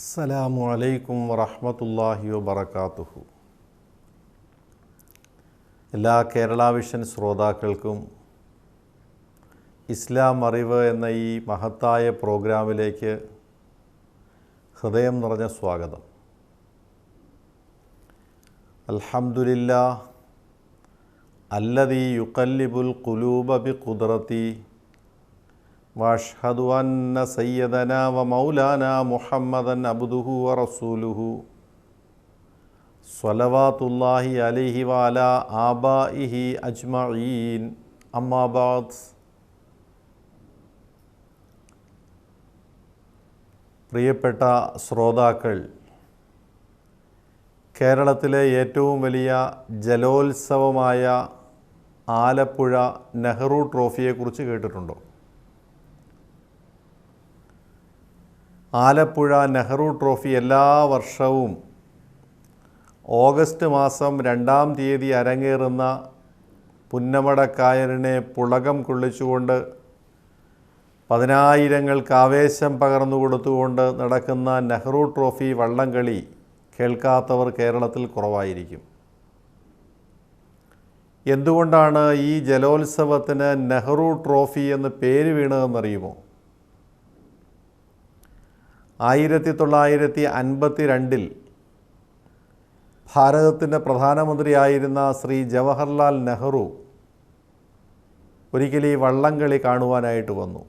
അസ്സലാമു അലൈക്കും വറഹ്മത്തുള്ളാഹി വബറകാതുഹു. എല്ലാ കേരള വിഷൻ ശ്രോതാക്കൾക്കും ഇസ്ലാം അറിവ് എന്ന ഈ മഹത്തായ പ്രോഗ്രാമിലേക്ക് ഹൃദയം നിറഞ്ഞ സ്വാഗതം. അൽഹംദുലില്ലാഹ് അല്ലദീ യുഖല്ലിബുൽ ഖുലൂബ ബിഖുദ്റതി വഅഷ്ഹദു അന്ന സയ്യിദനാ വമൗലാനാ മുഹമ്മദൻ അബ്ദുഹു വറസൂലുഹു സ്വലവാത്തുല്ലാഹി അലൈഹി വഅലാ ആബാഇഹി അജ്മഈൻ. അമ്മാ ബഅദ്. പ്രിയപ്പെട്ട ശ്രോതാക്കൾ, കേരളത്തിലെ ഏറ്റവും വലിയ ജലോത്സവമായ ആലപ്പുഴ നെഹ്റു ട്രോഫിയെക്കുറിച്ച് കേട്ടിട്ടുണ്ടോ? ആലപ്പുഴ നെഹ്റു ട്രോഫി എല്ലാ വർഷവും ഓഗസ്റ്റ് മാസം 2-ാം തീയതി അരങ്ങേറുന്ന പുന്നമടക്കായലിനെ പുളകം കൊള്ളിച്ചുകൊണ്ട് പതിനായിരങ്ങൾക്ക് ആവേശം പകർന്നു കൊടുത്തുകൊണ്ട് നടക്കുന്ന നെഹ്റു ട്രോഫി വള്ളംകളി കേൾക്കാത്തവർ കേരളത്തിൽ കുറവായിരിക്കും. എന്തുകൊണ്ടാണ് ഈ ജലോത്സവത്തിന് നെഹ്റു ട്രോഫി എന്ന് പേര് വീണതെന്നറിയുമോ? 1952 ഭാരതത്തിൻ്റെ പ്രധാനമന്ത്രിയായിരുന്ന ശ്രീ ജവഹർലാൽ നെഹ്റു ഒരിക്കൽ ഈ വള്ളംകളി കാണുവാനായിട്ട് വന്നു.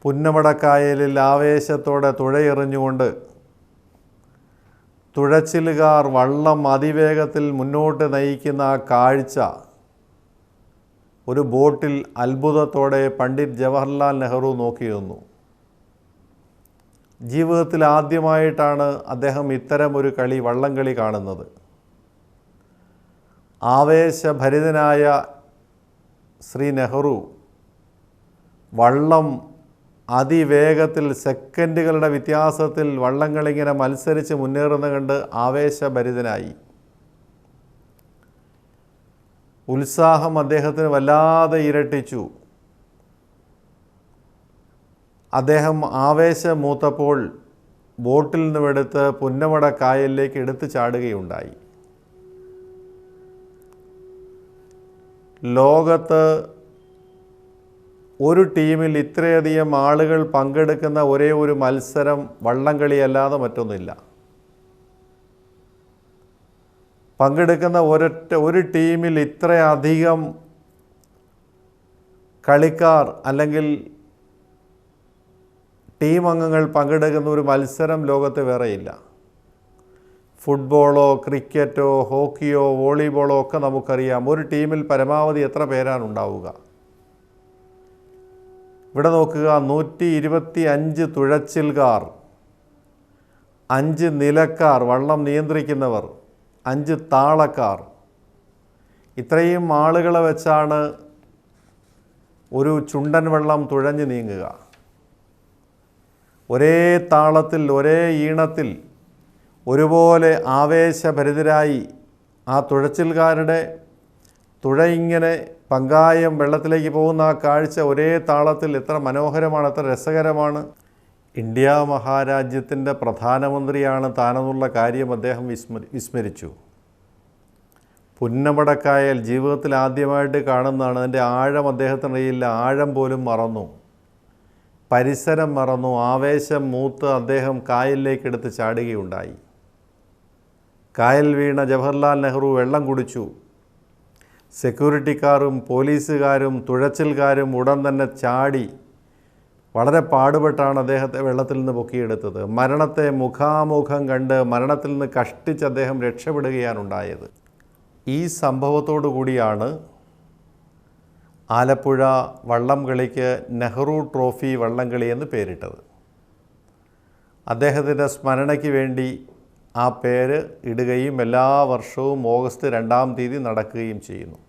പുന്നമടക്കായലിൽ ആവേശത്തോടെ തുഴയെറിഞ്ഞുകൊണ്ട് തുഴച്ചിലുകാർ വള്ളം അതിവേഗത്തിൽ മുന്നോട്ട് നയിക്കുന്ന ആ കാഴ്ച ഒരു ബോട്ടിൽ അത്ഭുതത്തോടെ പണ്ഡിറ്റ് ജവഹർലാൽ നെഹ്റു നോക്കിയിരുന്നു. ജീവിതത്തിൽ ആദ്യമായിട്ടാണ് അദ്ദേഹം ഇത്തരമൊരു കളി, വള്ളംകളി കാണുന്നത്. ആവേശഭരിതനായ ശ്രീ നെഹ്റു വള്ളം അതിവേഗത്തിൽ സെക്കൻഡുകളുടെ വ്യത്യാസത്തിൽ വള്ളങ്ങളിങ്ങനെ മത്സരിച്ച് മുന്നേറുന്ന കണ്ട് ആവേശഭരിതനായി. ഉത്സാഹം അദ്ദേഹത്തിന് വല്ലാതെ ഇരട്ടിച്ചു. അദ്ദേഹം ആവേശം മൂത്തപ്പോൾ ബോട്ടിൽ നിന്നുമെടുത്ത് പുന്നമടക്കായലിലേക്ക് എടുത്തു ചാടുകയുണ്ടായി. ലോകത്ത് ഒരു ടീമിൽ ഇത്രയധികം ആളുകൾ പങ്കെടുക്കുന്ന ഒരേ ഒരു മത്സരം വള്ളംകളിയല്ലാതെ മറ്റൊന്നുമില്ല. പങ്കെടുക്കുന്ന ഒരു ടീമിൽ ഇത്രയധികം കളിക്കാർ അല്ലെങ്കിൽ ടീം അംഗങ്ങൾ പങ്കെടുക്കുന്ന ഒരു മത്സരം ലോകത്ത് വേറെയില്ല. ഫുട്ബോളോ ക്രിക്കറ്റോ ഹോക്കിയോ വോളിബോളോ ഒക്കെ നമുക്കറിയാം. ഒരു ടീമിൽ പരമാവധി എത്ര പേരാണ് ഉണ്ടാവുക? ഇവിടെ നോക്കുക, 125 തുഴച്ചിൽകാർ, 5 നിലക്കാർ, വള്ളം നിയന്ത്രിക്കുന്നവർ, 5 താളക്കാർ, ഇത്രയും ആളുകളെ വെച്ചാണ് ഒരു ചുണ്ടൻ വള്ളം തുഴഞ്ഞു നീങ്ങുക. ഒരേ താളത്തിൽ ഒരേ ഈണത്തിൽ ഒരുപോലെ ആവേശഭരിതരായി ആ തുഴച്ചിൽക്കാരുടെ തുഴ ഇങ്ങനെ പങ്കായം വെള്ളത്തിലേക്ക് പോകുന്ന ആ കാഴ്ച ഒരേ താളത്തിൽ എത്ര മനോഹരമാണ്, എത്ര രസകരമാണ്. ഇന്ത്യ മഹാരാജ്യത്തിൻ്റെ പ്രധാനമന്ത്രിയാണ് താനെന്നുള്ള കാര്യം അദ്ദേഹം വിസ്മരിച്ചു. പുന്നമടക്കായൽ ജീവിതത്തിൽ ആദ്യമായിട്ട് കാണുന്നതാണ്. അതിൻ്റെ ആഴം അദ്ദേഹത്തിനറിയില്ല. ആഴം പോലും മറന്നു, പരിസരം മറന്നു. ആവേശം മൂത്ത് അദ്ദേഹം കായലിലേക്ക് എടുത്ത് ചാടുകയുണ്ടായി. കായൽ വീണ ജവഹർലാൽ നെഹ്റു വെള്ളം കുടിച്ചു. സെക്യൂരിറ്റിക്കാരും പോലീസുകാരും തുഴച്ചിൽക്കാരും ഉടൻ തന്നെ ചാടി വളരെ പാടുപെട്ടാണ് അദ്ദേഹത്തെ വെള്ളത്തിൽ നിന്ന് പൊക്കിയെടുത്തത്. മരണത്തെ മുഖാമുഖം കണ്ട് മരണത്തിൽ നിന്ന് കഷ്ടിച്ച് അദ്ദേഹം രക്ഷപ്പെടുകയാണ് ഉണ്ടായത്. ഈ സംഭവത്തോടു കൂടിയാണ് ആലപ്പുഴ വള്ളം കളിക്ക് നെഹ്റു ട്രോഫി വള്ളംകളി എന്ന് പേരിട്ടത്. അദ്ദേഹത്തിൻ്റെ സ്മരണയ്ക്ക് വേണ്ടി ആ പേര് ഇടുകയും എല്ലാ വർഷവും ഓഗസ്റ്റ് 2-ാം തീയതി നടക്കുകയും ചെയ്യുന്നു.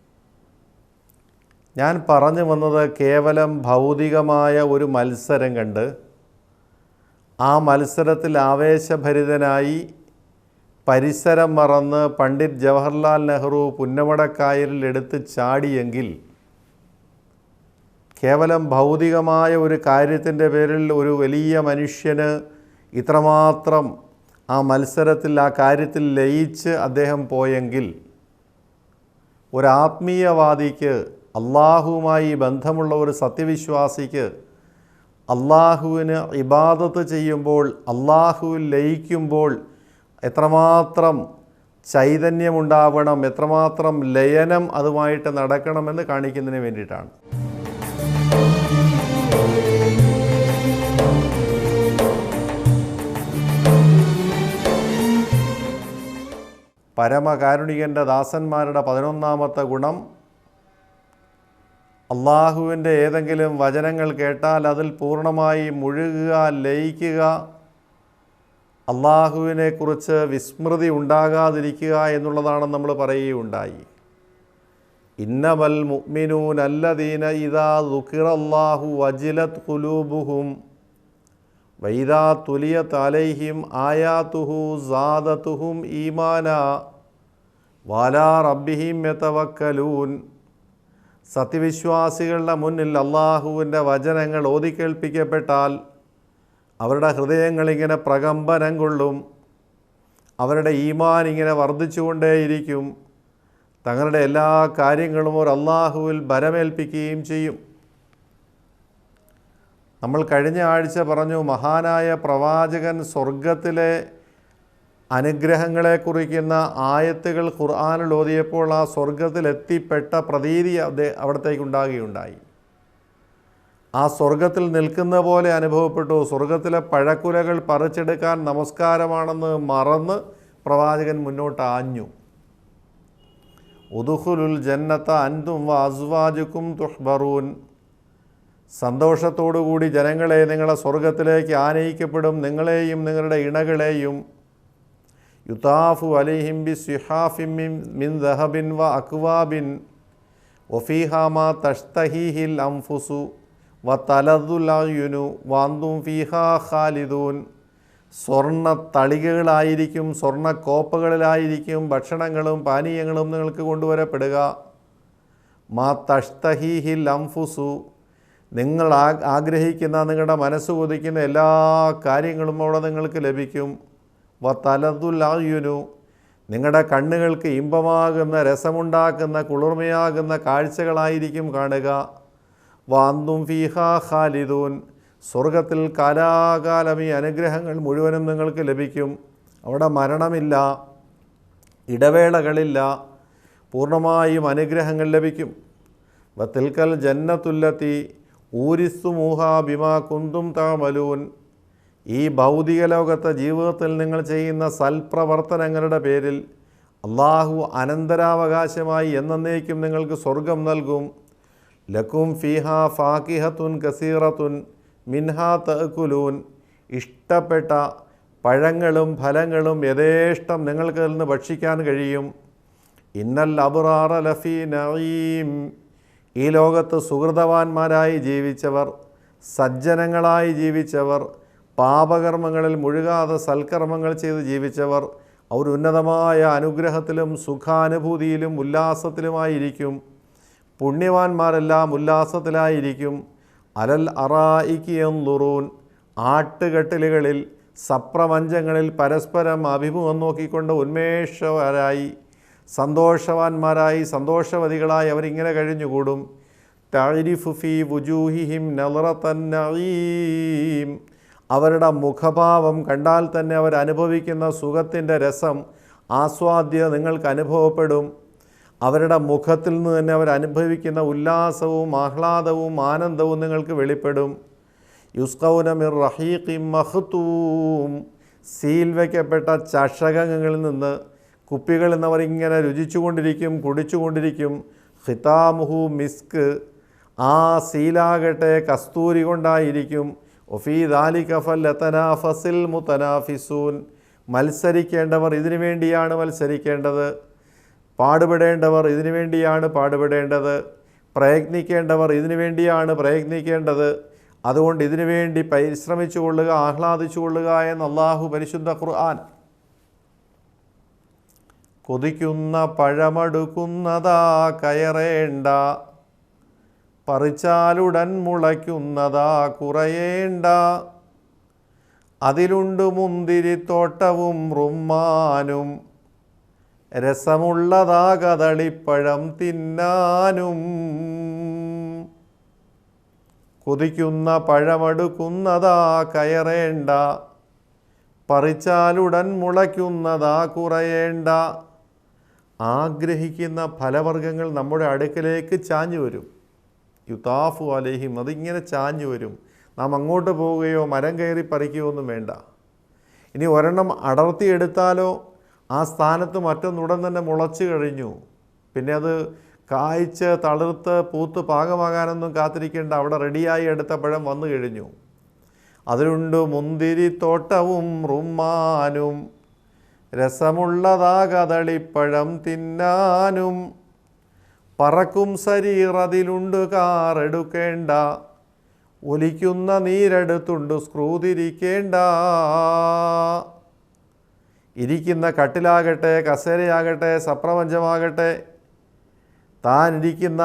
ഞാൻ പറഞ്ഞു വന്നത് കേവലം ഭൗതികമായ ഒരു മത്സരം കണ്ട് ആ മത്സരത്തിൽ ആവേശഭരിതനായി പരിസരം മറന്ന് പണ്ഡിറ്റ് ജവഹർലാൽ നെഹ്റു പുന്നമടക്കായലിൽ എടുത്ത് ചാടിയെങ്കിൽ കേവലം ഭൗതികമായ ഒരു കാര്യത്തിൻ്റെ പേരിൽ ഒരു വലിയ മനുഷ്യന് ഇത്രമാത്രം ആ മത്സരത്തിൽ ആ കാര്യത്തിൽ ലയിച്ച് അദ്ദേഹം പോയെങ്കിൽ ഒരാത്മീയവാദിക്ക്, അള്ളാഹുവുമായി ബന്ധമുള്ള ഒരു സത്യവിശ്വാസിക്ക് അള്ളാഹുവിന് ഇബാദത്ത് ചെയ്യുമ്പോൾ, അള്ളാഹുവിൽ ലയിക്കുമ്പോൾ എത്രമാത്രം ചൈതന്യമുണ്ടാവണം, എത്രമാത്രം ലയനം അതുമായിട്ട് നടക്കണമെന്ന് കാണിക്കുന്നതിന് വേണ്ടിയിട്ടാണ്. പരമകാരുണികൻ്റെ ദാസന്മാരുടെ 11ാമത്തെ ഗുണം, അള്ളാഹുവിൻ്റെ ഏതെങ്കിലും വചനങ്ങൾ കേട്ടാൽ അതിൽ പൂർണ്ണമായി മുഴുകുക, ലയിക്കുക, അള്ളാഹുവിനെക്കുറിച്ച് വിസ്മൃതി ഉണ്ടാകാതിരിക്കുക എന്നുള്ളതാണെന്ന് നമ്മൾ പറയുകയുണ്ടായി. ഇന്നമൽ മുഅ്മിനൂന അല്ലദീന ഇദാ ദുകിറല്ലാഹു വജിലത് ഖുലൂബുഹും വൈദാ തുലിയത് അലൈഹിം ആയാതുഹു സാദതുഹും ഈമാനാ വഅലാ റബ്ബിഹിം യതവക്കലൂൻ. സത്യവിശ്വാസികളുടെ മുന്നിൽ അള്ളാഹുവിൻ്റെ വചനങ്ങൾ ഓതിക്കേൾപ്പിക്കപ്പെട്ടാൽ അവരുടെ ഹൃദയങ്ങളിങ്ങനെ പ്രകമ്പനം കൊള്ളും, അവരുടെ ഈമാൻ ഇങ്ങനെ വർദ്ധിച്ചുകൊണ്ടേയിരിക്കും, തങ്ങളുടെ എല്ലാ കാര്യങ്ങളും ഒരു അള്ളാഹുവിൽ ഭരമേൽപ്പിക്കുകയും ചെയ്യും. നമ്മൾ കഴിഞ്ഞ ആഴ്ച പറഞ്ഞു, മഹാനായ പ്രവാചകൻ സ്വർഗത്തിലെ അനുഗ്രഹങ്ങളെ കുറിക്കുന്ന ആയത്തുകൾ ഖുർആനിൽ ഓതിയപ്പോൾ ആ സ്വർഗത്തിലെത്തിപ്പെട്ട പ്രതീതി അവിടത്തേക്കുണ്ടാകുകയുണ്ടായി. ആ സ്വർഗത്തിൽ നിൽക്കുന്ന പോലെ അനുഭവപ്പെട്ടു. സ്വർഗത്തിലെ പഴക്കുലകൾ പറിച്ചെടുക്കാൻ നമസ്കാരമാണെന്ന് മറന്ന് പ്രവാചകൻ മുന്നോട്ട് ആഞ്ഞു. ഉദ്ഖുലുൽ ജന്നത അൻതും വഅസ്വാജുക്കും തുഹ്ബറൂൻ. സന്തോഷത്തോടുകൂടി ജനങ്ങളെ, നിങ്ങളെ സ്വർഗത്തിലേക്ക് ആനയിക്കപ്പെടും, നിങ്ങളെയും നിങ്ങളുടെ ഇണകളെയും. യുതാഫു അലൈഹിം ബിസ്വിഹാഫിൻ മിൻ ദഹബിൻ വ അക്വാബിൻ വഫീഹാ മാ തഷ്തഹീഹിൽ അൻഫുസു വതലദ്ദുൽ അയ്യുനു വഅൻതും ഫീഹാ ഖാലിദൂൻ. സ്വർണ്ണ തളികകളായിരിക്കും, സ്വർണ്ണ കോപ്പകളിലായിരിക്കും ഭക്ഷണങ്ങളും പാനീയങ്ങളും നിങ്ങൾക്ക് കൊണ്ടുവരപ്പെടുക. മാ തഷ്തഹീഹിൽ അൻഫുസു, നിങ്ങൾ ആഗ്രഹിക്കുന്ന, നിങ്ങളുടെ മനസ്സ് കൊതിക്കുന്ന എല്ലാ കാര്യങ്ങളും അവിടെ നിങ്ങൾക്ക് ലഭിക്കും. വതലദ്ദുൽ അയ്യുനു, നിങ്ങളുടെ കണ്ണുകൾക്ക് ഇമ്പമാകുന്ന, രസമുണ്ടാക്കുന്ന, കുളിർമയാകുന്ന കാഴ്ചകളായിരിക്കും കാണുക. വഅൻതും ഫീഹാ ഖാലിദൂൻ, സ്വർഗത്തിൽ കാലാകാലം ഈ അനുഗ്രഹങ്ങൾ മുഴുവനും നിങ്ങൾക്ക് ലഭിക്കും. അവിടെ മരണമില്ല, ഇടവേളകളില്ല, പൂർണ്ണമായും അനുഗ്രഹങ്ങൾ ലഭിക്കും. വതിൽക്കൽ ജന്നത്തുല്ലത്തി ഊരിസ്തുമൂഹാ ബിമാ കുന്തും തഅമലൂൻ. ഈ ഭൗതിക ലോകത്തെ ജീവിതത്തിൽ നിങ്ങൾ ചെയ്യുന്ന സൽപ്രവർത്തനങ്ങളുടെ പേരിൽ അള്ളാഹു അനന്തരാവകാശമായി എന്നേക്കും നിങ്ങൾക്ക് സ്വർഗം നൽകും. ലക്കും ഫീഹാ ഫാക്കിഹത്തുൻ കസീറത്തുൻ മിൻഹാ തഅകുലൂൻ. ഇഷ്ടപ്പെട്ട പഴങ്ങളും ഫലങ്ങളും യഥേഷ്ടം നിങ്ങൾക്ക് അതിൽ നിന്ന് ഭക്ഷിക്കാൻ കഴിയും. ഇന്നൽ അബ്റാറ ലഫീ നഈം. ഈ ലോകത്ത് സുഹൃതവാന്മാരായി ജീവിച്ചവർ, സജ്ജനങ്ങളായി ജീവിച്ചവർ, പാപകർമ്മങ്ങളിൽ മുഴുകാതെ സൽക്കർമ്മങ്ങൾ ചെയ്ത് ജീവിച്ചവർ അവർ ഉന്നതമായ അനുഗ്രഹത്തിലും സുഖാനുഭൂതിയിലും ഉല്ലാസത്തിലുമായിരിക്കും. പുണ്യവാന്മാരെല്ലാം ഉല്ലാസത്തിലായിരിക്കും. അലൽ അറായികി യൻദുറൂൻ. ആട്ടുകട്ടിലുകളിൽ, സപ്രപഞ്ചങ്ങളിൽ പരസ്പരം അഭിമുഖം നോക്കിക്കൊണ്ട് ഉന്മേഷവരായി, സന്തോഷവാന്മാരായി, സന്തോഷവതികളായി അവരിങ്ങനെ കഴിഞ്ഞുകൂടും. തഅരിഫു ഫീ വുജൂഹിഹിം നളറത്തൻ നഈം. അവരുടെ മുഖഭാവം കണ്ടാൽ തന്നെ അവരനുഭവിക്കുന്ന സുഖത്തിൻ്റെ രസം, ആസ്വാദ്യം നിങ്ങൾക്ക് അനുഭവപ്പെടും. അവരുടെ മുഖത്തിൽ നിന്ന് തന്നെ അവരനുഭവിക്കുന്ന ഉല്ലാസവും ആഹ്ലാദവും ആനന്ദവും നിങ്ങൾക്ക് വെളിപ്പെടും. യുസ്കൗന മിർ റഹീഖിൻ മഖ്തൂം. സീൽ വയ്ക്കപ്പെട്ട ചഷകങ്ങളിൽ നിന്ന്, കുപ്പികളിൽ നിന്ന് അവരിങ്ങനെ രുചിച്ചുകൊണ്ടിരിക്കും, കുടിച്ചുകൊണ്ടിരിക്കും. ഖിതാമുഹു മിസ്ക്. ആ സീലാകട്ടെ കസ്തൂരി കൊണ്ടായിരിക്കും. ഒഫീ ദാലിക ഫൽയതനാഫസിൽ മുതനാഫിസൂൻ. മത്സരിക്കേണ്ടവർ ഇതിനു വേണ്ടിയാണ് മത്സരിക്കേണ്ടത്, പാടുപെടേണ്ടവർ ഇതിനു വേണ്ടിയാണ് പാടുപെടേണ്ടത്, പ്രയത്നിക്കേണ്ടവർ ഇതിനു വേണ്ടിയാണ് പ്രയത്നിക്കേണ്ടത്. അതുകൊണ്ട് ഇതിനു വേണ്ടി പരിശ്രമിച്ചു കൊള്ളുക, ആഹ്ലാദിച്ചു കൊള്ളുക എന്ന് അല്ലാഹു പരിശുദ്ധ ഖുർആൻ. കൊതിക്കുന്ന പഴമടുക്കുന്നതാ കയറേണ്ട, പറിച്ചാലുടൻ മുളയ്ക്കുന്നതാ കുറയേണ്ട. അതിലുണ്ട് മുന്തിരിത്തോട്ടവും റുമ്മാനും, രസമുള്ളതാ കദളിപ്പഴം തിന്നാനും. കൊതിക്കുന്ന പഴമടുക്കുന്നതാ കയറേണ്ട, പറിച്ചാലുടൻ മുളയ്ക്കുന്നതാ കുറയേണ്ട. ആഗ്രഹിക്കുന്ന ഫലവർഗ്ഗങ്ങൾ നമ്മുടെ അടുക്കലേക്ക് ചാഞ്ഞു വരും. യുതാഫു അലൈഹിം, അതിങ്ങനെ ചാഞ്ഞു വരും. നാം അങ്ങോട്ട് പോവുകയോ മരം കയറി പറിക്കുകയോ ഒന്നും വേണ്ട. ഇനി ഒരെണ്ണം അടർത്തിയെടുത്താലോ ആ സ്ഥാനത്ത് മറ്റൊന്നുടൻ തന്നെ മുളച്ചു കഴിഞ്ഞു. പിന്നെ അത് കായ്ച്ച് തളിർത്ത് പൂത്ത് പാകമാകാനൊന്നും കാത്തിരിക്കേണ്ട, അവിടെ റെഡിയായി എടുത്ത പഴം വന്നു കഴിഞ്ഞു. അതിലുണ്ട് മുന്തിരിത്തോട്ടവും റുമ്മാനും, രസമുള്ളതാ കദളിപ്പഴം തിന്നാനും. പറക്കും സരീർ അതിലുണ്ട് കാറെടുക്കേണ്ട, ഒലിക്കുന്ന നീരെടുത്തുണ്ട് സ്ക്രൂ തിരിക്കേണ്ട. ഇരിക്കുന്ന കട്ടിലാകട്ടെ, കസേരയാകട്ടെ, സപ്രപഞ്ചമാകട്ടെ, താൻ ഇരിക്കുന്ന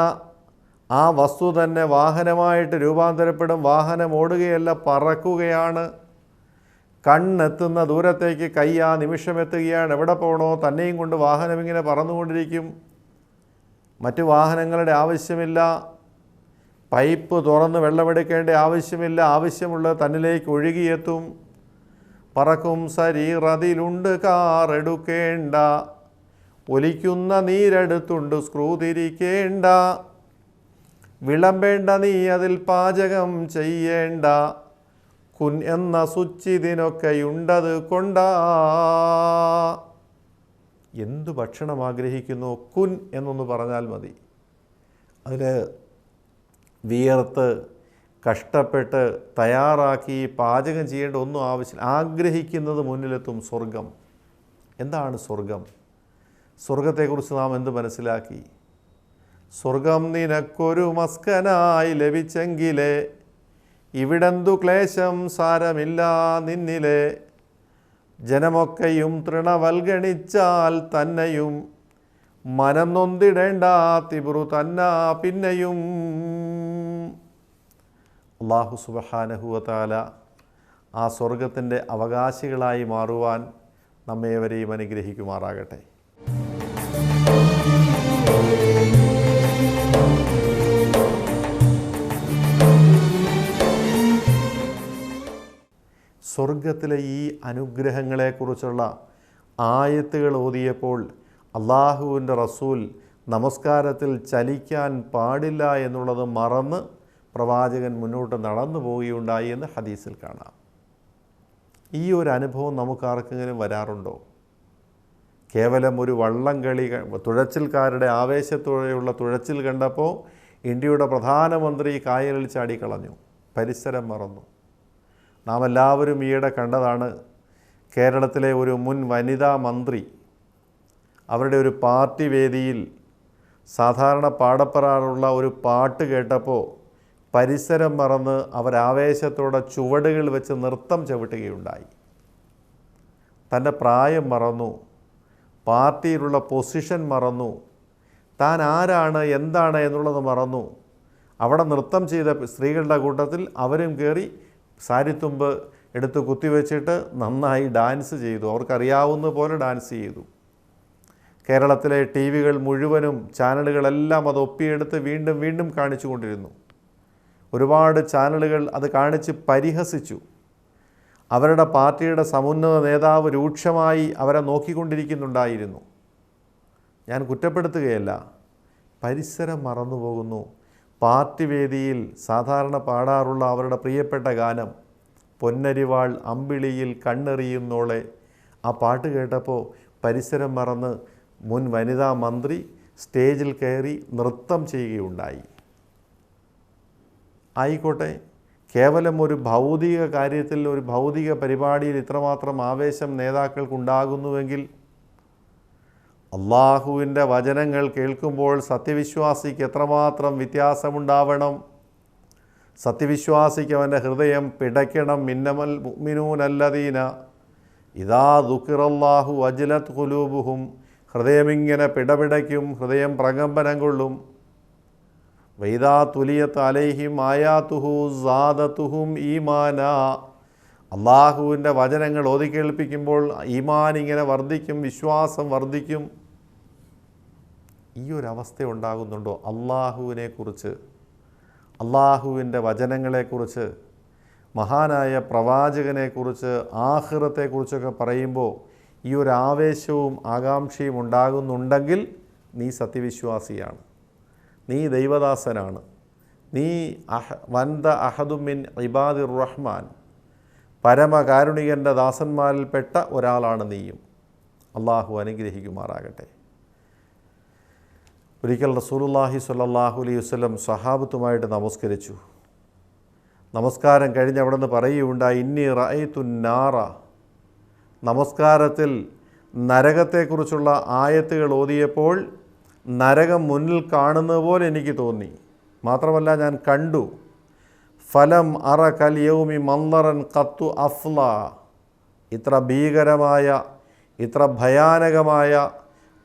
ആ വസ്തു തന്നെ വാഹനമായിട്ട് രൂപാന്തരപ്പെടും. വാഹനം ഓടുകയല്ല, പറക്കുകയാണ്. കണ്ണെത്തുന്ന ദൂരത്തേക്ക് കൈ ആ നിമിഷമെത്തുകയാണ്. എവിടെ പോകണോ തന്നെയും കൊണ്ട് വാഹനം ഇങ്ങനെ പറന്നുകൊണ്ടിരിക്കും. മറ്റു വാഹനങ്ങളുടെ ആവശ്യമില്ല, പൈപ്പ് തുറന്ന് വെള്ളമെടുക്കേണ്ട ആവശ്യമില്ല. ആവശ്യമുള്ളത് തന്നിലേക്ക് ഒഴുകിയെത്തും. പറക്കും സരീർ അതിലുണ്ട് കാറെടുക്കേണ്ട, ഒലിക്കുന്ന നീരെടുത്തുണ്ട് സ്ക്രൂ തിരിക്കേണ്ട. വിളമ്പേണ്ട നീ അതിൽ പാചകം ചെയ്യേണ്ട, കുൻ എന്ന സ്വിച്ചിതിനൊക്കെയുണ്ടത് കൊണ്ടാ. എന്തു ഭക്ഷണം ആഗ്രഹിക്കുന്നു കുൻ എന്നൊന്ന് പറഞ്ഞാൽ മതി. അതിൽ വിയർത്ത് കഷ്ടപ്പെട്ട് തയ്യാറാക്കി പാചകം ചെയ്യേണ്ട ഒന്നും ആവശ്യമില്ല. ആഗ്രഹിക്കുന്നത് മുന്നിലെത്തും. സ്വർഗം. എന്താണ് സ്വർഗം? സ്വർഗത്തെക്കുറിച്ച് നാം എന്ത് മനസ്സിലാക്കി? സ്വർഗം നിനക്കൊരു മസ്കനായി ലഭിച്ചെങ്കിലേ, ഇവിടെന്തു ക്ലേശം സാരമില്ല നിന്നിലെ. ജനമൊക്കെയും തൃണവൽഗണിച്ചാൽ തന്നെയും, മനം നൊന്തിടേണ്ട തിബുറു തന്ന പിന്നെയും. അല്ലാഹു സുബ്ഹാനഹു വ തആല ആ സ്വർഗത്തിൻ്റെ അവകാശികളായി മാറുവാൻ നമ്മേവരെയും അനുഗ്രഹിക്കുമാറാകട്ടെ. സ്വർഗത്തിലെ ഈ അനുഗ്രഹങ്ങളെക്കുറിച്ചുള്ള ആയത്തുകൾ ഓതിയപ്പോൾ അള്ളാഹുവിൻ്റെ റസൂൽ നമസ്കാരത്തിൽ ചലിക്കാൻ പാടില്ല എന്നുള്ളത് മറന്ന് പ്രവാചകൻ മുന്നോട്ട് നടന്നു പോവുകയുണ്ടായി എന്ന് ഹദീസിൽ കാണാം. ഈ ഒരു അനുഭവം നമുക്കാർക്കെങ്കിലും വരാറുണ്ടോ? കേവലം ഒരു വള്ളംകളി, തുഴച്ചിൽക്കാരുടെ ആവേശത്തോടെയുള്ള തുഴച്ചിൽ കണ്ടപ്പോൾ ഇന്ത്യയുടെ പ്രധാനമന്ത്രി കായലിൽ ചാടിക്കളഞ്ഞു, പരിസരം മറന്നു. നാം എല്ലാവരും ഈയിടെ കണ്ടതാണ്. കേരളത്തിലെ ഒരു മുൻ വനിതാ മന്ത്രി അവരുടെ ഒരു പാർട്ടി വേദിയിൽ സാധാരണ പാടപ്പെടാറുള്ള ഒരു പാട്ട് കേട്ടപ്പോൾ പരിസരം മറന്ന് അവരാവേശത്തോടെ ചുവടുകൾ വെച്ച് നൃത്തം ചവിട്ടുകയുണ്ടായി. തൻ്റെ പ്രായം മറന്നു, പാർട്ടിയിലുള്ള പൊസിഷൻ മറന്നു, താൻ ആരാണ് എന്താണ് എന്നുള്ളത് മറന്നു. അവിടെ നൃത്തം ചെയ്ത സ്ത്രീകളുടെ കൂട്ടത്തിൽ അവരും കയറി സാരിത്തുമ്പ് എടുത്ത് കുത്തിവെച്ചിട്ട് നന്നായി ഡാൻസ് ചെയ്തു. അവർക്കറിയാവുന്ന പോലെ ഡാൻസ് ചെയ്തു. കേരളത്തിലെ ടി വികൾ മുഴുവനും ചാനലുകളെല്ലാം അത് ഒപ്പിയെടുത്ത് വീണ്ടും വീണ്ടും കാണിച്ചു കൊണ്ടിരുന്നു. ഒരുപാട് ചാനലുകൾ അത് കാണിച്ച് പരിഹസിച്ചു. അവരുടെ പാർട്ടിയുടെ സമുന്നത നേതാവ് രൂക്ഷമായി അവരെ നോക്കിക്കൊണ്ടിരിക്കുന്നുണ്ടായിരുന്നു. ഞാൻ കുറ്റപ്പെടുത്തുകയല്ല, പരിസരം മറന്നുപോകുന്നു. പാർട്ടി വേദിയിൽ സാധാരണ പാടാറുള്ള അവരുടെ പ്രിയപ്പെട്ട ഗാനം പൊന്നരിവാൾ അമ്പിളിയിൽ കണ്ണെറിയുന്നോളെ, ആ പാട്ട് കേട്ടപ്പോൾ പരിസരം മറന്ന് മുൻ വനിതാ മന്ത്രി സ്റ്റേജിൽ കയറി നൃത്തം ചെയ്യുകയുണ്ടായി. ആയിക്കോട്ടെ, കേവലം ഒരു ഭൗതിക കാര്യത്തിൽ, ഒരു ഭൗതിക പരിപാടിയിൽ ഇത്രമാത്രം ആവേശം നേതാക്കൾക്കുണ്ടാകുന്നുവെങ്കിൽ അള്ളാഹുവിൻ്റെ വചനങ്ങൾ കേൾക്കുമ്പോൾ സത്യവിശ്വാസിക്ക് എത്രമാത്രം വ്യത്യാസമുണ്ടാവണം. സത്യവിശ്വാസിക്ക് അവൻ്റെ ഹൃദയം പിടയ്ക്കണം. മിന്നമൽ മുഅ്മിനൂനല്ലദീന ഇദാ ദുക്കിറല്ലാഹു വജിലത് ഖുലൂബുഹും. ഹൃദയമിങ്ങനെ പിടപിടയ്ക്കും, ഹൃദയം പ്രകമ്പനം കൊള്ളും. വൈദാ തുലിയത്ത് അലൈഹിം ആയാതുഹു സാദതുഹും ഈമാന. അള്ളാഹുവിൻ്റെ വചനങ്ങൾ ഓതി കേൾപ്പിക്കുമ്പോൾ ഈമാൻ ഇങ്ങനെ വർദ്ധിക്കും, വിശ്വാസം വർദ്ധിക്കും. ഈ ഒരു അവസ്ഥ ഉണ്ടാകുന്നുണ്ടോ? അള്ളാഹുവിനെക്കുറിച്ച്, അള്ളാഹുവിൻ്റെ വചനങ്ങളെക്കുറിച്ച്, മഹാനായ പ്രവാചകനെക്കുറിച്ച്, ആഖിറത്തെക്കുറിച്ചൊക്കെ പറയുമ്പോൾ ഈ ഒരു ആവേശവും ആകാംക്ഷയും ഉണ്ടാകുന്നുണ്ടെങ്കിൽ നീ സത്യവിശ്വാസിയാണ്, നീ ദൈവദാസനാണ്, നീ വന്ത അഹദുമിൻ ഇബാദിർ റഹ്മാൻ, പരമകാരുണികൻ്റെ ദാസന്മാരിൽപ്പെട്ട ഒരാളാണ് നീയും. അള്ളാഹു അനുഗ്രഹിക്കുമാറാകട്ടെ. ഒരിക്കൽ റസൂലുള്ളാഹി സ്വല്ലല്ലാഹു അലൈഹി വസല്ലം സ്വഹാബത്തുമായിട്ട് നമസ്കരിച്ചു. നമസ്കാരം കഴിഞ്ഞ് അവിടെ നിന്ന് പറയുകയുണ്ടായി, ഇന്നി റഅയ്തു നാറ. നമസ്കാരത്തിൽ നരകത്തെക്കുറിച്ചുള്ള ആയത്തുകൾ ഓതിയപ്പോൾ നരകം മുന്നിൽ കാണുന്നത് പോലെ എനിക്ക് തോന്നി. മാത്രമല്ല ഞാൻ കണ്ടു. ഫലം അറ കൽ യൗമി മന്ദറൻ ഖത്തു അഫ്ല. ഇത്ര ഭീകരമായ, ഇത്ര ഭയാനകമായ,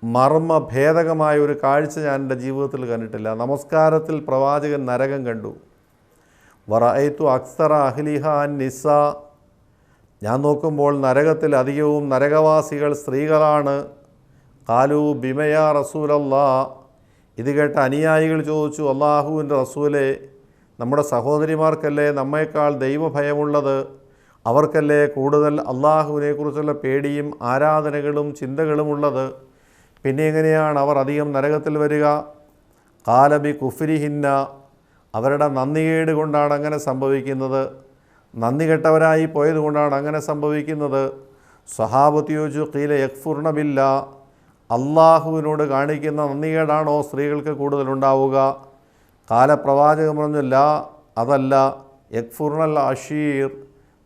മർമ്മഭേദകമായ ഒരു കാഴ്ച ഞാൻ എൻ്റെ ജീവിതത്തിൽ കണ്ടിട്ടില്ല. നമസ്കാരത്തിൽ പ്രവാചകൻ നരകം കണ്ടു. വറഅയ്തു അക്സറ അഹ്ലിഹ നിസ. ഞാൻ നോക്കുമ്പോൾ നരകത്തിൽ അധികവും നരകവാസികൾ സ്ത്രീകളാണ്. ഖാലു ബിമയാ റസൂലല്ലാ. ഇത് കേട്ട അനുയായികൾ ചോദിച്ചു, അള്ളാഹുവിൻ്റെ റസൂലെ, നമ്മുടെ സഹോദരിമാർക്കല്ലേ നമ്മേക്കാൾ ദൈവഭയമുള്ളത്? അവർക്കല്ലേ കൂടുതൽ അള്ളാഹുവിനെക്കുറിച്ചുള്ള പേടിയും ആരാധനകളും ചിന്തകളും ഉള്ളത്? പിന്നെ എങ്ങനെയാണ് അവർ അധികം നരകത്തിൽ വരിക? ഖാലബി കുഫ്രിഹിന്ന. അവരുടെ നന്ദികേട് കൊണ്ടാണ് അങ്ങനെ സംഭവിക്കുന്നത്, നന്ദി കെട്ടവരായി പോയതുകൊണ്ടാണ് അങ്ങനെ സംഭവിക്കുന്നത്. സ്വഹാബത്ത് ചോദിച്ചു, ഖീല യക്ഫുർന ബില്ലാ. അള്ളാഹുവിനോട് കാണിക്കുന്ന നന്ദികേടാണോ സ്ത്രീകൾക്ക് കൂടുതലുണ്ടാവുക? കാലപ്രവാചകൻ പറഞ്ഞു, ലാ, അതല്ല. യക്ഫുർണൽ അഷീർ.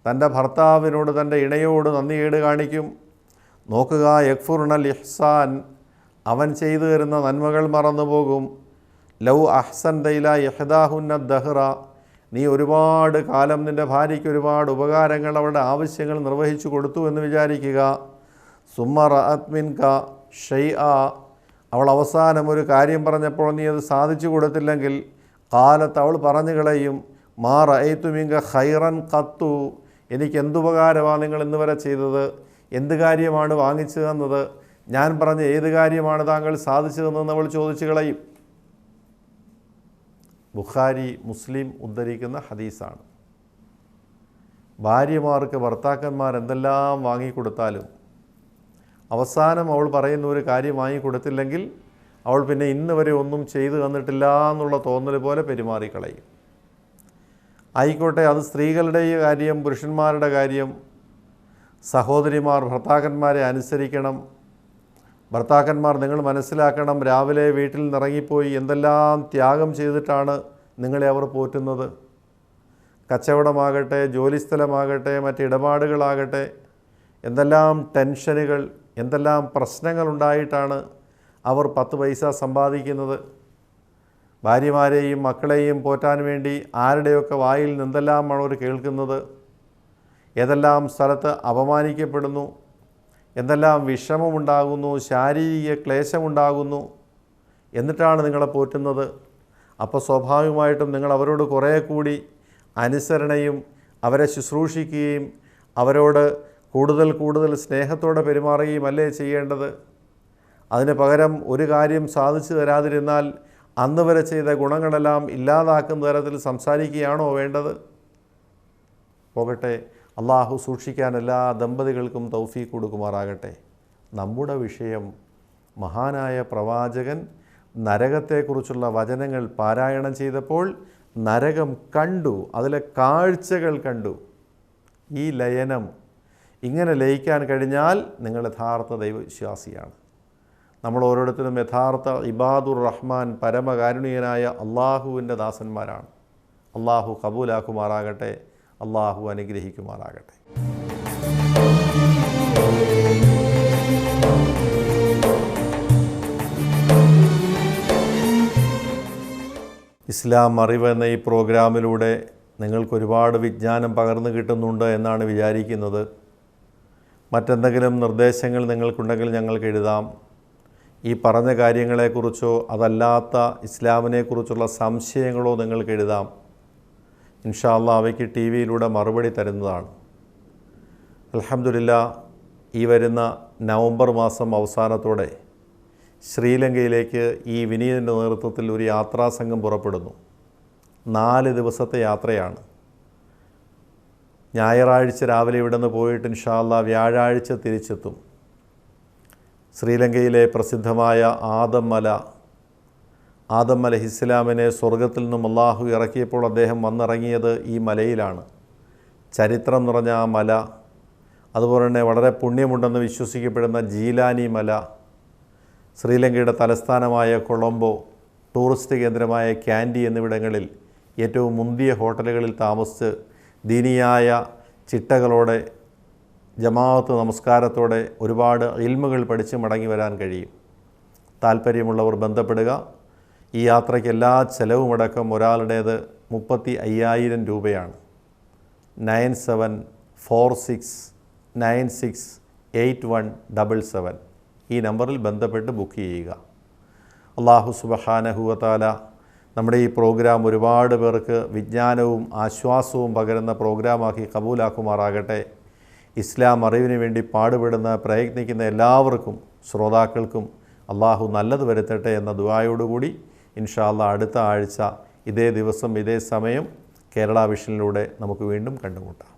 തൻ്റെ ഭർത്താവിനോട്, തൻ്റെ ഇണയോട് നന്ദികേട് കാണിക്കും. നോക്കുക, യക്ഫുർണൽ ഇഹ്സാൻ. അവൻ ചെയ്തു തരുന്ന നന്മകൾ മറന്നുപോകും. Love Ahsan ദൈല യഹ്ദാഹുന്ന Dahra. നീ ഒരുപാട് കാലം നിൻ്റെ ഭാര്യയ്ക്ക് ഒരുപാട് ഉപകാരങ്ങൾ, അവളുടെ ആവശ്യങ്ങൾ നിർവഹിച്ചു കൊടുത്തു എന്ന് വിചാരിക്കുക. സുമ്മ റഅത് മിൻക ഷൈഅ. അവൾ അവസാനം ഒരു കാര്യം പറഞ്ഞപ്പോൾ നീ അത് സാധിച്ചു കൊടുത്തില്ലെങ്കിൽ, കാലത്ത് അവൾ പറഞ്ഞു കളയും, മാ റഅയ്തു മിൻക ഖൈറൻ ഖത്തു. എനിക്ക് എന്തുപകാരമാണ് നിങ്ങൾ ഇന്ന് വരെ ചെയ്തത്? എന്ത് കാര്യമാണ് വാങ്ങിച്ചു തന്നത്? ഞാൻ പറഞ്ഞ ഏത് കാര്യമാണ് താങ്കൾ സാധിച്ചു തന്നതെന്ന് അവൾ ചോദിച്ചു കളയും. ബുഖാരി, മുസ്ലിം ഉദ്ധരിക്കുന്ന ഹദീസാണ്. ഭാര്യമാർക്ക് ഭർത്താക്കന്മാർ എന്തെല്ലാം വാങ്ങിക്കൊടുത്താലും അവസാനം അവൾ പറയുന്ന ഒരു കാര്യം വാങ്ങിക്കൊടുത്തില്ലെങ്കിൽ അവൾ പിന്നെ ഇന്ന് വരെ ഒന്നും ചെയ്തു തന്നിട്ടില്ല എന്നുള്ള തോന്നൽ പോലെ പെരുമാറിക്കളയും. ആയിക്കോട്ടെ, അത് സ്ത്രീകളുടെ കാര്യം, പുരുഷന്മാരുടെ കാര്യം. സഹോദരിമാർ ഭർത്താക്കന്മാരെ അനുസരിക്കണം. ഭർത്താക്കന്മാർ, നിങ്ങൾ മനസ്സിലാക്കണം, രാവിലെ വീട്ടിൽ നിന്നിറങ്ങിപ്പോയി എന്തെല്ലാം ത്യാഗം ചെയ്തിട്ടാണ് നിങ്ങളെ അവർ പോറ്റുന്നത്. കച്ചവടമാകട്ടെ, ജോലിസ്ഥലമാകട്ടെ, മറ്റിടപാടുകളാകട്ടെ, എന്തെല്ലാം ടെൻഷനുകൾ, എന്തെല്ലാം പ്രശ്നങ്ങളുണ്ടായിട്ടാണ് അവർ 10 പൈസ സമ്പാദിക്കുന്നത്. ഭാര്യമാരെയും മക്കളെയും പോറ്റാൻ വേണ്ടി ആരുടെയൊക്കെ വായിൽ നിന്നെല്ലാമാണ് അവർ കേൾക്കുന്നത്. ഏതെല്ലാം സ്ഥലത്ത് അപമാനിക്കപ്പെടുന്നു, എന്തെല്ലാം വിഷമമുണ്ടാകുന്നു, ശാരീരിക ക്ലേശമുണ്ടാകുന്നു. എന്നിട്ടാണ് നിങ്ങളെ പോറ്റുന്നത്. അപ്പോൾ സ്വാഭാവികമായിട്ടും നിങ്ങൾ അവരോട് കുറേ കൂടി അനുസരണയും അവരെ ശുശ്രൂഷിക്കുകയും അവരോട് കൂടുതൽ സ്നേഹത്തോടെ പെരുമാറുകയും അല്ലേ ചെയ്യേണ്ടത്? അതിന് പകരം ഒരു കാര്യം സാധിച്ചു തരാതിരുന്നാൽ അന്ന് വരെ ചെയ്ത ഗുണങ്ങളെല്ലാം ഇല്ലാതാക്കുന്ന തരത്തിൽ സംസാരിക്കുകയാണോ വേണ്ടത്? പോകട്ടെ, അള്ളാഹു സൂക്ഷിക്കാൻ എല്ലാ ദമ്പതികൾക്കും തൗഫീഖ് കൊടുക്കുമാറാകട്ടെ. നമ്മുടെ വിഷയം, മഹാനായ പ്രവാചകൻ നരകത്തെക്കുറിച്ചുള്ള വചനങ്ങൾ പാരായണം ചെയ്തപ്പോൾ നരകം കണ്ടു, അതിലെ കാഴ്ചകൾ കണ്ടു. ഈ ലയനം, ഇങ്ങനെ ലയിക്കാൻ കഴിഞ്ഞാൽ നിങ്ങൾ യഥാർത്ഥ ദൈവവിശ്വാസിയാണ്. നമ്മൾ ഓരോരുത്തരും യഥാർത്ഥ ഇബാദുർ റഹ്മാൻ, പരമകാരുണികനായ അള്ളാഹുവിൻ്റെ ദാസന്മാരാണ്. അള്ളാഹു കബൂലാക്കുമാറാകട്ടെ, അള്ളാഹു അനുഗ്രഹിക്കുമാറാകട്ടെ. ഇസ്ലാം അറിവ് എന്ന ഈ പ്രോഗ്രാമിലൂടെ നിങ്ങൾക്കൊരുപാട് വിജ്ഞാനം പകർന്നു കിട്ടുന്നുണ്ട് എന്നാണ് വിചാരിക്കുന്നത്. മറ്റെന്തെങ്കിലും നിർദ്ദേശങ്ങൾ നിങ്ങൾക്കുണ്ടെങ്കിൽ ഞങ്ങൾക്ക് എഴുതാം. ഈ പറഞ്ഞ കാര്യങ്ങളെക്കുറിച്ചോ അതല്ലാത്ത ഇസ്ലാമിനെക്കുറിച്ചുള്ള സംശയങ്ങളോ നിങ്ങൾക്ക് എഴുതാം. ഇൻഷാ അല്ലാഹ് അവയ്ക്ക് ടി വിയിലൂടെ മറുപടി തരുന്നതാണ്. അൽഹംദുലില്ലാ, ഈ വരുന്ന നവംബർ മാസം അവസാനത്തോടെ ശ്രീലങ്കയിലേക്ക് ഈ വിനീതിൻ്റെ നേതൃത്വത്തിൽ ഒരു യാത്രാസംഘം പുറപ്പെടുന്നു. 4 ദിവസത്തെ യാത്രയാണ്. ഞായറാഴ്ച രാവിലെ ഇവിടെ നിന്ന് പോയിട്ട് ഇൻഷാ അല്ലാഹ് വ്യാഴാഴ്ച തിരിച്ചെത്തും. ശ്രീലങ്കയിലെ പ്രസിദ്ധമായ ആദം അലൈഹിസ്സലാമിനെ സ്വർഗത്തിൽ നിന്നും അള്ളാഹു ഇറക്കിയപ്പോൾ അദ്ദേഹം വന്നിറങ്ങിയത് ഈ മലയിലാണ്. ചരിത്രം നിറഞ്ഞ ആ മല, അതുപോലെ തന്നെ വളരെ പുണ്യമുണ്ടെന്ന് വിശ്വസിക്കപ്പെടുന്ന ജീലാനി മല, ശ്രീലങ്കയുടെ തലസ്ഥാനമായ കൊളംബോ, ടൂറിസ്റ്റ് കേന്ദ്രമായ ക്യാൻഡി എന്നിവിടങ്ങളിൽ ഏറ്റവും മുന്തിയ ഹോട്ടലുകളിൽ താമസിച്ച് ദീനിയായ ചിട്ടകളോടെ ജമാഅത്ത് നമസ്കാരത്തോടെ ഒരുപാട് ഇൽമുകൾ പഠിച്ച് മടങ്ങി വരാൻ കഴിയും. താല്പര്യമുള്ളവർ ബന്ധപ്പെടുക. ഈ യാത്രയ്ക്ക് എല്ലാ ചെലവുമടക്കം ഒരാളുടേത് 35,000 രൂപയാണ്. 9746968177 ഈ നമ്പറിൽ ബന്ധപ്പെട്ട് ബുക്ക് ചെയ്യുക. അല്ലാഹു സുബ്ഹാനഹു വ തആല നമ്മുടെ ഈ പ്രോഗ്രാം ഒരുപാട് പേർക്ക് വിജ്ഞാനവും ആശ്വാസവും പകരുന്ന പ്രോഗ്രാമാക്കി കബൂലാക്കുമാറാകട്ടെ. ഇസ്ലാം അറിവിന് വേണ്ടി പാടുപെടുന്ന പ്രയത്നിക്കുന്ന എല്ലാവർക്കും ശ്രോതാക്കൾക്കും അള്ളാഹു നല്ലത് വരുത്തട്ടെ എന്ന ദുആയോടുകൂടി ഇൻഷാ അല്ലാഹ് അടുത്ത ആഴ്ച ഇതേ ദിവസം ഇതേ സമയം കേരള വിഷനിലൂടെ നമുക്ക് വീണ്ടും കണ്ടുമുട്ടാം.